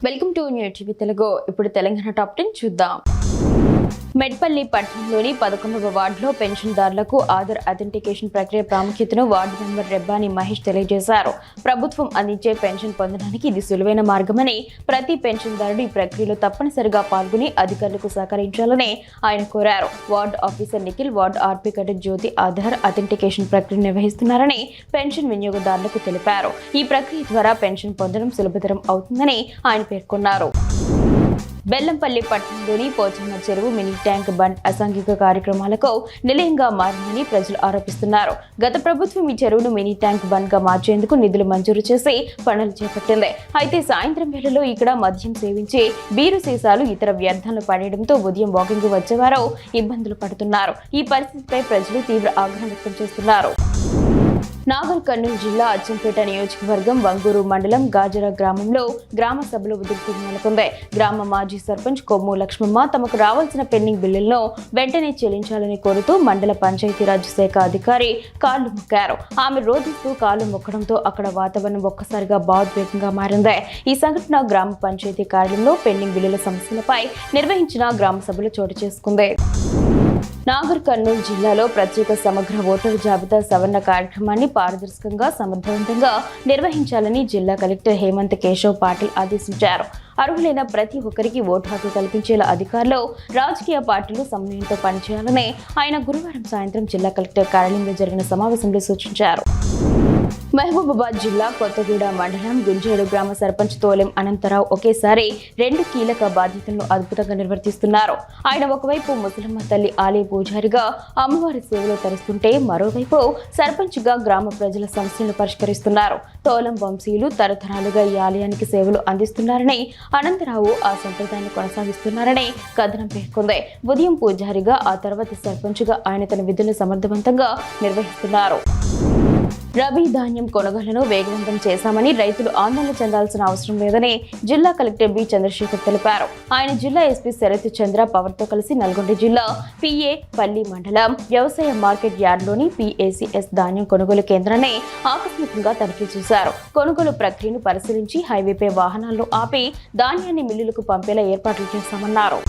Welcome to new TV Telugu. ఇప్పుడు Telangana top 10 చూద్దాం. మెట్పల్లి పట్టణంలోని 11వ వార్డులో పెన్షన్దారులకు ఆధార్ అథెంటికేషన్ ప్రక్రియ ప్రాముఖ్యతను వార్డు మెంబర్ రెబ్బాని మహేష్ తెలియజేశారు. ప్రభుత్వం అందించే పెన్షన్ పొందడానికి ఇది సులువైన మార్గమని, ప్రతి పెన్షన్దారుడు ఈ ప్రక్రియలో తప్పనిసరిగా పాల్గొని అధికారులకు సహకరించాలని ఆయన కోరారు. Ward officer Nikhil, ward RP కడెట్ జ్యోతి ఆధార్ అథెంటికేషన్ ప్రక్రియ నిర్వహిస్తున్నారని పెన్షన్ వినియోగదారులకు తెలిపారు. ఈ ప్రక్రియ ద్వారా పెన్షన్ పొందడం సులభతరం అవుతుందని ఆయన పేర్కొన్నారు. బెల్లంపల్లి పట్టణంలోని పోచమ్మ చెరువు మినీ ట్యాంక్ బండ్ అసాంఘిక కార్యక్రమాలకు నిలయంగా మారిందని ప్రజలు ఆరోపిస్తున్నారు. గత ప్రభుత్వం ఈ చెరువును మినీ ట్యాంక్ బండ్ గా మార్చేందుకు నిధులు మంజూరు చేసి పనులు చేపట్టింది. అయితే సాయంత్రం వేళలో ఇక్కడ మద్యం సేవించి బీరు సీసాలు ఇతర వ్యర్థాలను పడేయడంతో ఉదయం వాకింగ్ వచ్చేవారు ఇబ్బందులు పడుతున్నారు. ఈ పరిస్థితిపై ప్రజలు తీవ్ర ఆగ్రహం వ్యక్తం చేస్తున్నారు. నాగర్ కర్నూలు జిల్లా అచ్చంపేట నియోజకవర్గం వంగూరు మండలం గాజర గ్రామంలో గ్రామ సభలో ఉద్రిక్తత నెలకొంది. గ్రామ మాజీ సర్పంచ్ కొమ్ము లక్ష్మమ్మ తమకు రావాల్సిన పెండింగ్ బిల్లులను వెంటనే చెల్లించాలని కోరుతూ మండల పంచాయతీరాజ్ శాఖ అధికారి కాళ్లు మొక్కారు. ఆమె రోధిస్తూ కాళ్లు మొక్కడంతో అక్కడ వాతావరణం ఒక్కసారిగా భావోద్వేగంగా మారింది. ఈ సంఘటన గ్రామ పంచాయతీ కార్యాలయంలో పెండింగ్ బిల్లుల సమస్యలపై నిర్వహించిన గ్రామ సభలో చోటు చేసుకుంది. నాగర్ కర్నూలు జిల్లాలో ప్రత్యేక సమగ్ర ఓటరు జాబితా సవరణ కార్యక్రమాన్ని పారదర్శకంగా సమర్థవంతంగా నిర్వహించాలని జిల్లా కలెక్టర్ హేమంత్ కేశవ్ పాటిల్ ఆదేశించారు. అర్హులైన ప్రతి ఒక్కరికి ఓటు హక్కు కల్పించేలా అధికారులు, రాజకీయ పార్టీలు సమన్వయంతో పనిచేయాలని ఆయన గురువారం సాయంత్రం జిల్లా కలెక్టర్ కార్యాలయంలో జరిగిన సమావేశంలో సూచించారు. మహబూబాబాద్ జిల్లా కొత్తగూడ మండలం గుంజేడు గ్రామ సర్పంచ్ తోలెం అనంతరావు ఒకేసారి 2 కీలక బాధ్యతలను అద్భుతంగా నిర్వర్తిస్తున్నారు. ఆయన ఒకవైపు ముసలమ్మ తల్లి ఆలయ పూజారిగా అమ్మవారి సేవలో తరుస్తుంటే, మరోవైపు సర్పంచ్గా గ్రామ ప్రజల సమస్యలను పరిష్కరిస్తున్నారు. తోలం వంశీయులు తరతరాలుగా ఈ ఆలయానికి సేవలు అందిస్తున్నారని, అనంతరావు ఆ సంప్రదాయాన్ని కొనసాగిస్తున్నారని కథనం పేర్కొంది. ఉదయం పూజారిగా, ఆ తర్వాత సర్పంచ్గా ఆయన తన విధులను సమర్థవంతంగా నిర్వహిస్తున్నారు. రబీ ధాన్యం కొనుగోలును వేగవంతం చేశామని, రైతులు ఆందోళన చెందాల్సిన అవసరం లేదని జిల్లా కలెక్టర్ బి చంద్రశేఖర్ తెలిపారు. ఆయన జిల్లా ఎస్పీ శరత్ చంద్ర పవర్తో కలిసి నల్గొండ జిల్లా పిఏ పల్లి మండలం వ్యవసాయ మార్కెట్ యార్డ్లోని పిఏసిఎస్ ధాన్యం కొనుగోలు కేంద్రాన్ని ఆకస్మికంగా తనిఖీ చేశారు. కొనుగోలు ప్రక్రియను పరిశీలించి హైవేపై వాహనాలను ఆపి ధాన్యాన్ని మిల్లులకు పంపేలా ఏర్పాట్లు చేశామన్నారు.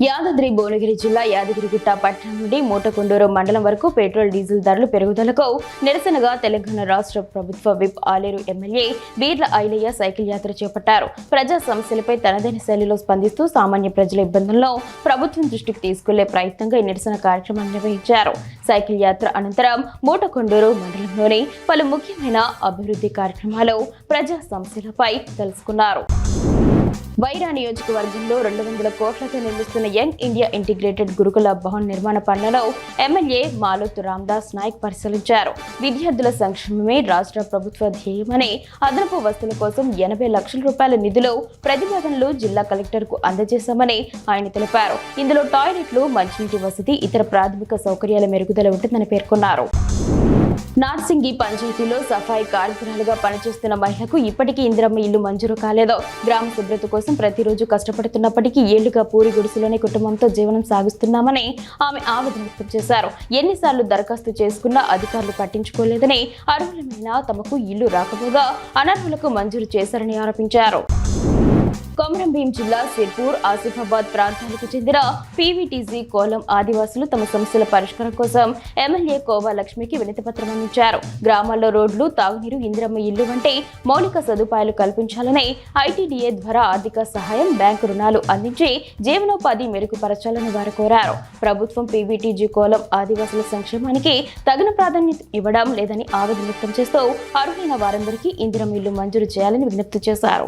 యాదాద్రి భువనగిరి జిల్లా యాదగిరిగుట్ట పట్టణం నుండి మూటకొండూరు మండలం వరకు పెట్రోల్, డీజిల్ ధరలు పెరుగుదలకు నిరసనగా తెలంగాణ రాష్ట్ర ప్రభుత్వ whip Aleru MLA Beerla Ilaiah cycle యాత్ర చేపట్టారు. ప్రజా సమస్యలపై తనదైన శైలిలో స్పందిస్తూ సామాన్య ప్రజల ఇబ్బందులను ప్రభుత్వం దృష్టికి తీసుకెళ్లే ప్రయత్నంగా ఈ నిరసన కార్యక్రమాన్ని నిర్వహించారు. సైకిల్ యాత్ర అనంతరం మూటకొండూరు మండలంలోని పలు ముఖ్యమైన అభివృద్ధి కార్యక్రమాలు, ప్రజా సమస్యలపై తెలుసుకున్నారు. వైరా నియోజకవర్గంలో 200 కోట్లతో నిర్మిస్తున్న యంగ్ ఇండియా ఇంటిగ్రేటెడ్ గురుకుల భవన్ నిర్మాణ పనులను ఎమ్మెల్యే మాలోత్ రామ్దాస్ నాయక్ పరిశీలించారు. విద్యార్థుల సంక్షేమమే రాష్ట్ర ప్రభుత్వ ధ్యేయమని, అదనపు వసతుల కోసం 80 లక్షల రూపాయల నిధులు ప్రతిపాదనలు జిల్లా కలెక్టర్కు అందజేశామని ఆయన తెలిపారు. ఇందులో టాయిలెట్లు, మంచినీటి వసతి, ఇతర ప్రాథమిక సౌకర్యాల మెరుగుదల ఉంటుందని పేర్కొన్నారు. నార్సింగి పంచాయతీలో సఫాయి కార్మికురాలుగా పనిచేస్తున్న మహిళకు ఇప్పటికీ ఇందిరమ్మ ఇల్లు మంజూరు కాలేదు. గ్రామ శుభ్రత కోసం ప్రతిరోజు కష్టపడుతున్నప్పటికీ ఏళ్లుగా పూరి గుడిసెలోనే కుటుంబంతో జీవనం సాగిస్తున్నామని ఆమె ఆవేదన వ్యక్తం చేశారు. ఎన్నిసార్లు దరఖాస్తు చేసుకున్నా అధికారులు పట్టించుకోలేదని, అర్హులమైన తమకు ఇల్లు రాకపోగా అనర్హులకు మంజూరు చేశారని ఆరోపించారు. కొమరంభీం జిల్లా సిర్పూర్, ఆసిఫాబాద్ ప్రాంతాలకు చెందిన పీవీటీసీ కోలం ఆదివాసులు తమ సమస్యల పరిష్కారం కోసం ఎమ్మెల్యే కోవా లక్ష్మికి వినతిపత్రం అందించారు. గ్రామాల్లో రోడ్లు, తాగునీరు, ఇందిరమ్మ ఇల్లు వంటి మౌలిక సదుపాయాలు కల్పించాలని, ఐటీడీఏ ద్వారా ఆర్థిక సహాయం, బ్యాంకు రుణాలు అందించి జీవనోపాధి మెరుగుపరచాలని వారు కోరారు. ప్రభుత్వం పీవీటీజీ కోలం ఆదివాసుల సంక్షేమానికి తగిన ప్రాధాన్యత ఇవ్వడం లేదని ఆవేదన వ్యక్తం చేస్తూ అర్హులైన వారందరికీ ఇందిరమ్మ ఇల్లు మంజూరు చేయాలని విజ్ఞప్తి చేశారు.